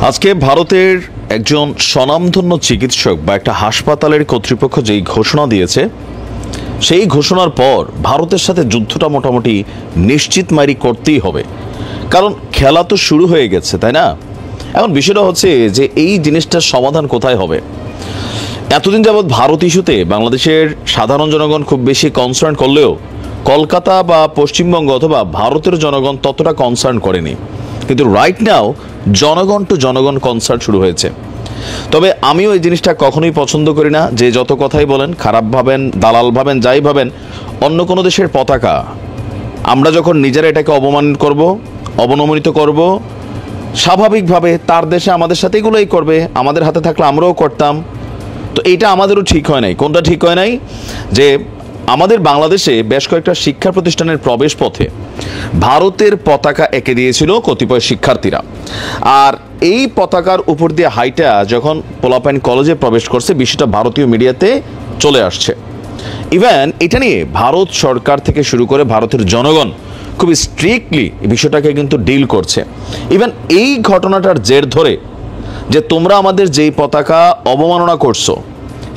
আজকে ভারতের একজন স্বনামধন্য চিকিৎসক বা একটা হাসপাতালের কর্তৃপক্ষ যেই ঘোষণা দিয়েছে, সেই ঘোষণার পর ভারতের সাথে যুদ্ধটা মোটামুটি নিশ্চিত মাইরি করতেই হবে, কারণ খেলা তো শুরু হয়ে গেছে, তাই না? এখন বিষয়টা হচ্ছে যে এই জিনিসটার সমাধান কোথায় হবে। এতদিন যাবৎ ভারত ইস্যুতে বাংলাদেশের সাধারণ জনগণ খুব বেশি কনসার্ন করলেও কলকাতা বা পশ্চিমবঙ্গ অথবা ভারতের জনগণ ততটা কনসার্ন করেনি, কিন্তু রাইট নাও জনগণ টু জনগণ কনসার্ন শুরু হয়েছে। তবে আমিও এই জিনিসটা কখনোই পছন্দ করি না যে যত কথাই বলেন, খারাপ ভাবেন, দালাল ভাবেন, যাই ভাবেন, অন্য কোনো দেশের পতাকা আমরা যখন নিজেরা এটাকে অবমানন করব, অবনমিত করব, স্বাভাবিকভাবে তার দেশে আমাদের সাথে এগুলোই করবে, আমাদের হাতে থাকলে আমরাও করতাম। তো এইটা আমাদেরও ঠিক হয় নাই। কোনটা ঠিক হয় নাই? যে আমাদের বাংলাদেশে বেশ কয়েকটা শিক্ষা প্রতিষ্ঠানের প্রবেশ পথে ভারতের পতাকা এঁকে দিয়েছিল কতিপয় শিক্ষার্থীরা, আর এই পতাকার উপর দিয়ে হাইটা যখন পোলাপাইন কলেজে প্রবেশ করছে, বিষয়টা ভারতীয় মিডিয়াতে চলে আসছে। ইভেন এটা নিয়ে ভারত সরকার থেকে শুরু করে ভারতের জনগণ খুব স্ট্রিক্টলি এই বিষয়টাকে কিন্তু ডিল করছে। ইভেন এই ঘটনাটার জের ধরে যে তোমরা আমাদের যেই পতাকা অবমাননা করছো,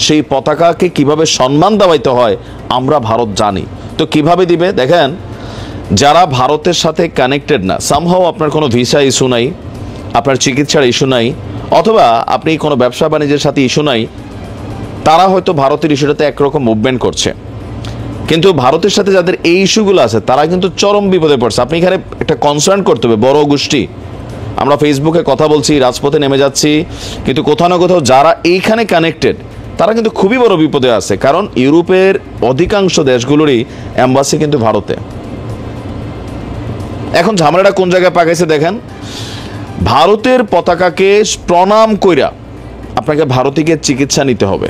সেই পতাকাকে কিভাবে সম্মান দেওয়াইতে হয় আমরা ভারত জানি। তো কিভাবে দিবে দেখেন, যারা ভারতের সাথে কানেক্টেড না, সামহাও আপনার কোনো ভিসা ইস্যু নাই, আপনার চিকিৎসার ইস্যু নাই, অথবা আপনি কোনো ব্যবসা বাণিজ্যের সাথে ইস্যু নাই, তারা হয়তো ভারতের ইস্যুটাতে একরকম মুভমেন্ট করছে। কিন্তু ভারতের সাথে যাদের এই ইস্যুগুলো আছে তারা কিন্তু চরম বিপদে পড়ছে। আপনি এখানে একটা কনসার্ন করতে হবে, বড় গোষ্ঠী। আমরা ফেসবুকে কথা বলছি, রাজপথে নেমে যাচ্ছি, কিন্তু কোথাও না কোথাও যারা এইখানে কানেক্টেড তারা কিন্তু খুবই বড় বিপদে আছে, কারণ ইউরোপের অধিকাংশ দেশগুলোরই এম্বাসি কিন্তু ভারতে। এখন ঝামেলাটা কোন জায়গায় পাকাইছে দেখেন, ভারতের পতাকাকে প্রণাম কইরা আপনাকে ভারতে গিয়ে চিকিৎসা নিতে হবে।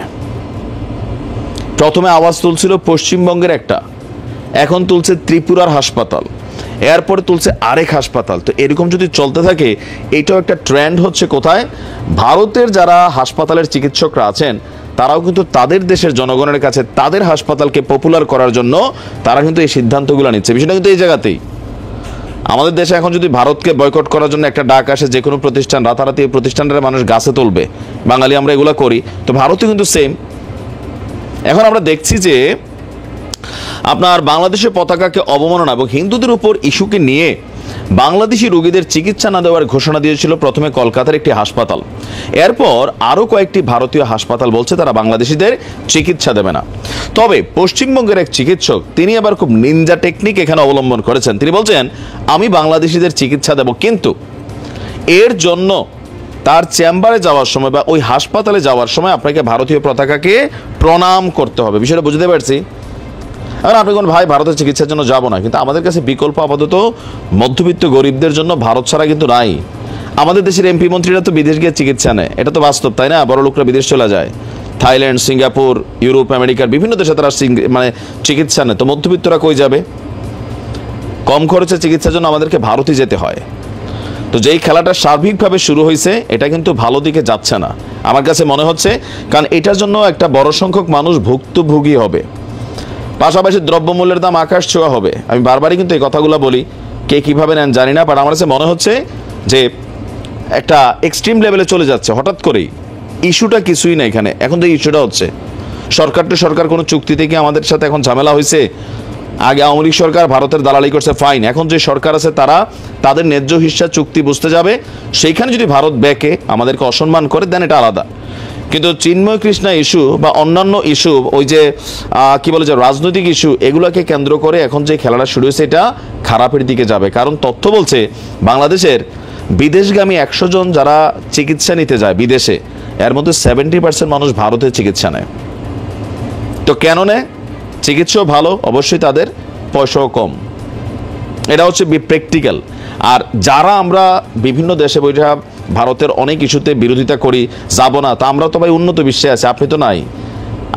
প্রথমে আওয়াজ তুলছিল পশ্চিমবঙ্গের একটা, এখন তুলছে ত্রিপুরার হাসপাতাল, এরপরে তুলছে আরেক হাসপাতাল। তো এরকম যদি চলতে থাকে, এইটাও একটা ট্রেন্ড হচ্ছে কোথায়, ভারতের যারা হাসপাতালের চিকিৎসকরা আছেন তারাও কিন্তু তাদের দেশের জনগণের কাছে তাদের হাসপাতালকে পপুলার করার জন্য তারা কিন্তু এই সিদ্ধান্তগুলো নিচ্ছে। বিষয়টা কিন্তু এই জায়গাতেই। আমাদের দেশে এখন যদি ভারতকে বয়কট করার জন্য একটা ডাক আসে, যে কোনো প্রতিষ্ঠান, রাতারাতি এই প্রতিষ্ঠানের মানুষ গাছে তুলবে, বাঙালি আমরা এগুলো করি, তো ভারতও কিন্তু সেম। এখন আমরা দেখছি যে আপনার বাংলাদেশের পতাকাকে অবমাননা এবং হিন্দুদের উপর ইস্যুকে নিয়ে বাংলাদেশি রোগীদের চিকিৎসা না দেওয়ার ঘোষণা দিয়েছিল প্রথমে কলকাতার একটি হাসপাতাল, এরপর আরও কয়েকটি ভারতীয় হাসপাতাল বলছে তারা বাংলাদেশিদের চিকিৎসা দেবে না। তবে পশ্চিমবঙ্গের এক চিকিৎসক, তিনি আবার খুব নিনজা টেকনিক এখানে অবলম্বন করেছেন। তিনি বলছেন, আমি বাংলাদেশিদের চিকিৎসা দেব, কিন্তু এর জন্য তার চেম্বারে যাওয়ার সময় বা ওই হাসপাতালে যাওয়ার সময় আপনাকে ভারতীয় পতাকাকে প্রণাম করতে হবে। বিষয়টা বুঝতে পারছি। আর আপনি কোন ভাই ভারতের চিকিৎসার জন্য যাব না, কিন্তু আমাদের কাছে বিকল্প আপাতত মধ্যবিত্ত গরিবদের জন্য ভারত ছাড়া কিন্তু নাই। আমাদের দেশের এমপি মন্ত্রীরা তো বিদেশ গিয়ে চিকিৎসা নেয়, এটা তো বাস্তব, তাই না? বড় লোকরা বিদেশ চলে যায়, থাইল্যান্ড, সিঙ্গাপুর, ইউরোপ, আমেরিকার বিভিন্ন দেশে তারা চিকিৎসা নেয়। তো মধ্যবিত্তরা কই যাবে? কম খরচে চিকিৎসার জন্য আমাদেরকে ভারতে যেতে হয়। তো যেই খেলাটা সার্বিকভাবে শুরু হয়েছে, এটা কিন্তু ভালো দিকে যাচ্ছে না আমার কাছে মনে হচ্ছে, কারণ এটার জন্য একটা বড় সংখ্যক মানুষ ভুক্তভোগী হবে, পাশাপাশি দ্রব্যমূল্যের দাম আকাশ ছোঁয়া হবে। আমি বারবারই কিন্তু এই কথাগুলো বলি, কে কিভাবে নেন জানি না, বাট আমার কাছে মনে হচ্ছে যে একটা এক্সট্রিম লেভেলে চলে যাচ্ছে হঠাৎ করেই। ইস্যুটা কিছুই না এখানে, এখন যে ইস্যুটা হচ্ছে সরকার টু সরকার কোনো চুক্তি থেকে আমাদের সাথে এখন ঝামেলা হয়েছে। আগে আওয়ামী লীগ সরকার ভারতের দালালি করছে, ফাইন। এখন যে সরকার আছে তারা তাদের ন্যায্য হিস্সা চুক্তি বুঝতে যাবে, সেইখানে যদি ভারত ব্যাকে আমাদেরকে অসম্মান করে দেন, এটা আলাদা। কিন্তু চিন্ময় কৃষ্ণা ইস্যু বা অন্যান্য ইস্যু, ওই যে কি বলে যে রাজনৈতিক ইস্যু, এগুলোকে কেন্দ্র করে এখন যে খেলাটা শুরু হয়েছে, এটা খারাপের দিকে যাবে। কারণ তথ্য বলছে বাংলাদেশের বিদেশগামী 100 জন যারা চিকিৎসা নিতে যায় বিদেশে, এর মধ্যে 70% মানুষ ভারতে চিকিৎসা নেয়। তো কেন নেয়? চিকিৎসাও ভালো, অবশ্যই তাদের পয়সাও কম, এটা হচ্ছে প্র্যাকটিক্যাল। আর যারা আমরা বিভিন্ন দেশে বৈঠা ভারতের অনেক ইস্যুতে বিরোধিতা করি, যাব না, তা আমরা তো ভাই উন্নত বিশ্বে আছি, আপনি তো নাই।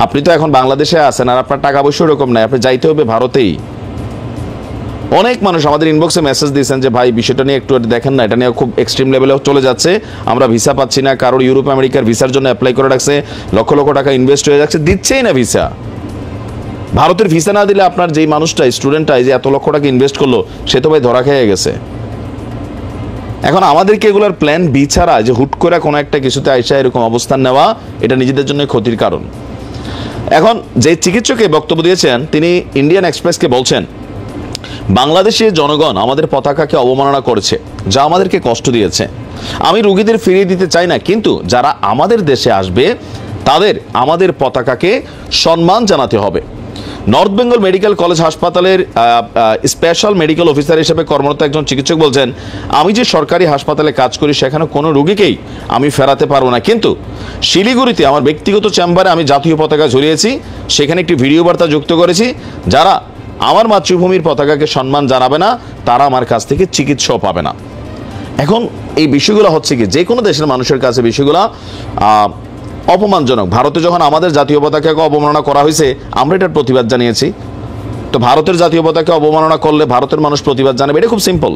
আপনি তো এখন বাংলাদেশে আছেন, আর আপনার টাকা পয়সা এরকম নাই, আপনি যাইতে হবে ভারতেই। অনেক মানুষ আমাদের ইনবক্সে মেসেজ দিয়েছেন যে ভাই বিষয়টা নিয়ে একটু দেখেন না, এটা নিয়ে খুব এক্সট্রিম লেভেলেও চলে যাচ্ছে, আমরা ভিসা পাচ্ছি না, কারোর ইউরোপ আমেরিকার ভিসার জন্য অ্যাপ্লাই করে রাখছে, লক্ষ লক্ষ টাকা ইনভেস্ট হয়ে যাচ্ছে, দিচ্ছেই না ভিসা। ভারতের ভিসা না দিলে আপনার যেই মানুষটা, স্টুডেন্টটা যে এত লক্ষ টাকা ইনভেস্ট করলো, সে তো ভাই ধরা খেয়ে গেছে। এখন আমাদেরকে এগুলোর প্ল্যান বি ছাড়া যে হুট করে কোনো একটা কিছুতে আইসা এরকম অবস্থান নেওয়া, এটা নিজেদের জন্য ক্ষতির কারণ। এখন যে চিকিৎসক বক্তব্য দিয়েছেন তিনি ইন্ডিয়ান এক্সপ্রেসকে বলছেন, বাংলাদেশের জনগণ আমাদের পতাকাকে অবমাননা করেছে, যা আমাদেরকে কষ্ট দিয়েছে। আমি রোগীদের ফিরিয়ে দিতে চাই না, কিন্তু যারা আমাদের দেশে আসবে তাদের আমাদের পতাকাকে সম্মান জানাতে হবে। নর্থ বেঙ্গল মেডিকেল কলেজ হাসপাতালের স্পেশাল মেডিকেল অফিসার হিসেবে কর্মরত একজন চিকিৎসক বলছেন, আমি যে সরকারি হাসপাতালে কাজ করি সেখানে কোনো রোগীকেই আমি ফেরাতে পারবো না, কিন্তু শিলিগুড়িতে আমার ব্যক্তিগত চেম্বারে আমি জাতীয় পতাকা ঝুলিয়েছি, সেখানে একটি ভিডিও বার্তা যুক্ত করেছি। যারা আমার মাতৃভূমির পতাকাকে সম্মান জানাবে না তারা আমার কাছ থেকে চিকিৎসাও পাবে না। এখন এই বিষয়গুলো হচ্ছে কি, যে কোনো দেশের মানুষের কাছে বিষয়গুলো অপমানজনক। ভারতে যখন আমাদের জাতীয় পতাকাকে অবমাননা করা হয়েছে আমরা এটার প্রতিবাদ জানিয়েছি, তো ভারতের জাতীয় পতাকা অবমাননা করলে ভারতের মানুষ প্রতিবাদ জানাবে, এটা খুব সিম্পল।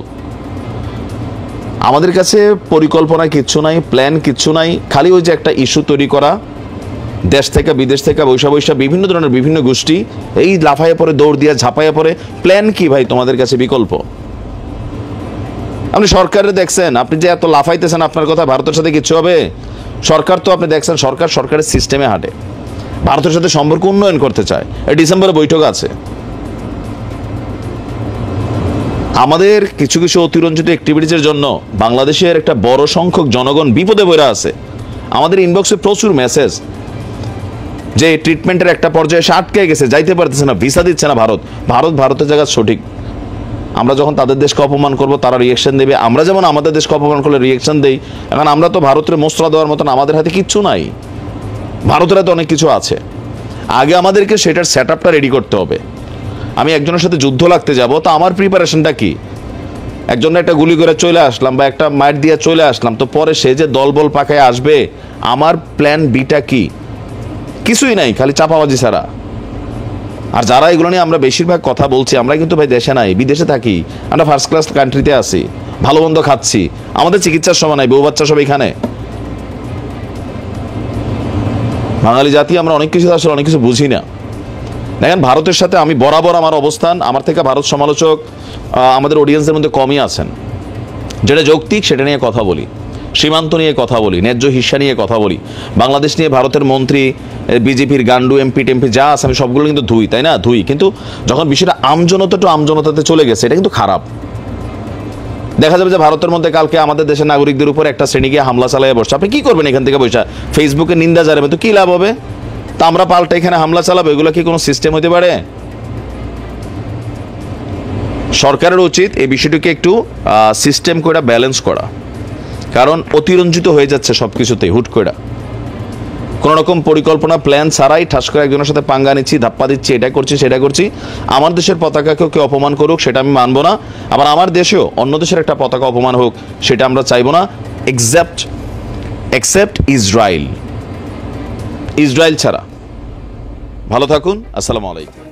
আমাদের কাছে পরিকল্পনা কিচ্ছু নাই, প্ল্যান কিচ্ছু নাই, খালি ওই যে একটা ইস্যু তৈরি করা, দেশ থেকে বিদেশ থেকে বৈশা বিভিন্ন ধরনের বিভিন্ন গোষ্ঠী এই লাফাইয়ে পড়ে, দৌড় দিয়ে ঝাঁপাইয়ে পড়ে। প্ল্যান কি ভাই তোমাদের কাছে বিকল্প? আপনি সরকারে দেখছেন, আপনি যে এত লাফাইতেছেন আপনার কথা ভারতের সাথে কিচ্ছু হবে? সরকার তো আপনি দেখছেন সরকারের সিস্টেমে হাঁটে, ভারতের সাথে সম্পর্ক উন্নয়ন করতে চায়। এই ডিসেম্বরে বৈঠক আছে। আমাদের কিছু কিছু অতিরঞ্জিত অ্যাক্টিভিটিজের জন্য বাংলাদেশের একটা বড় সংখ্যক জনগণ বিপদে পড়ে আছে। আমাদের ইনবক্সে প্রচুর মেসেজ যে ট্রিটমেন্টের একটা পর্যায়ে এসে আটকে গেছে, যাইতে পারতেছে না, ভিসা দিচ্ছে না ভারতের জায়গা সঠিক। আমরা যখন তাদের দেশকে অপমান করব তারা রিয়েকশন দেবে, আমরা যেমন আমাদের দেশকে অপমান করলে রিয়েকশন দেই। এখন আমরা তো ভারতের মোসরা দেওয়ার মতন আমাদের হাতে কিচ্ছু নাই, ভারতের হাতে অনেক কিছু আছে। আগে আমাদেরকে সেটার সেট আপটা রেডি করতে হবে। আমি একজনের সাথে যুদ্ধ লাগতে যাব, তো আমার প্রিপারেশনটা কি? একজনের একটা গুলি করে চলে আসলাম বা একটা মাইট দিয়ে চলে আসলাম, তো পরে সে যে দলবল পাকায় আসবে, আমার প্ল্যান বিটা কি? কিছুই নাই, খালি চাপাবাজি ছাড়া। আর যারা এগুলো নিয়ে আমরা বেশিরভাগ কথা বলছি, আমরা কিন্তু ভাই দেশে নাই, বিদেশে থাকি, আমরা ফার্স্ট ক্লাস কান্ট্রিতে আছি, ভালো মন্দ খাচ্ছি, আমাদের চিকিৎসার সময় নাই, বউ বাচ্চা সব এখানে। বাঙালি জাতি আমরা অনেক কিছু আসলে অনেক কিছু বুঝি না। দেখেন ভারতের সাথে আমি বরাবর আমার অবস্থান, আমার থেকে ভারত সমালোচক আমাদের অডিয়েন্সের মধ্যে কমই আছেন। যেটা যৌক্তিক সেটা নিয়ে কথা বলি, সীমান্ত নিয়ে কথা বলি, ন্যায্য হিস্সা নিয়ে কথা বলি, বাংলাদেশ নিয়ে ভারতের মন্ত্রী, বিজেপির গান্ডু, এমপি টেমপি যা আছে আমি সবগুলো কিন্তু ধুই, তাই না? ধুই, কিন্তু যখন বিষয়টা আমজনতাতে চলে গেছে এটা কিন্তু খারাপ। দেখা যাবে যে ভারতের মধ্যে কালকে আমাদের দেশের নাগরিকদের উপর একটা শ্রেণী গিয়ে হামলা চালায় বসছে, আপনি কি করবেন এখান থেকে বসে? ফেসবুকে নিন্দা জানাবে, তো কি লাভ হবে? তা আমরা পাল্টা এখানে হামলা চালাবো, এগুলো কি কোনো সিস্টেম হতে পারে? সরকারের উচিত এই বিষয়টিকে একটু সিস্টেম করে ব্যালেন্স করা, কারণ অতিরঞ্জিত হয়ে যাচ্ছে সব কিছুতেই হুট করে। কোনো রকম পরিকল্পনা প্ল্যান ছাড়াই ঠাস করে একজনের সাথে পাঙ্গা নিচ্ছি, ধাপ্পা দিচ্ছি, এটা করছি সেটা করছি। আমার দেশের পতাকাকেও কেউ অপমান করুক সেটা আমি মানবো না, আবার আমার দেশেও অন্য দেশের একটা পতাকা অপমান হোক সেটা আমরা চাইবো না, এক্সেপ্ট ইসরায়েল ছাড়া। ভালো থাকুন, আসসালামু আলাইকুম।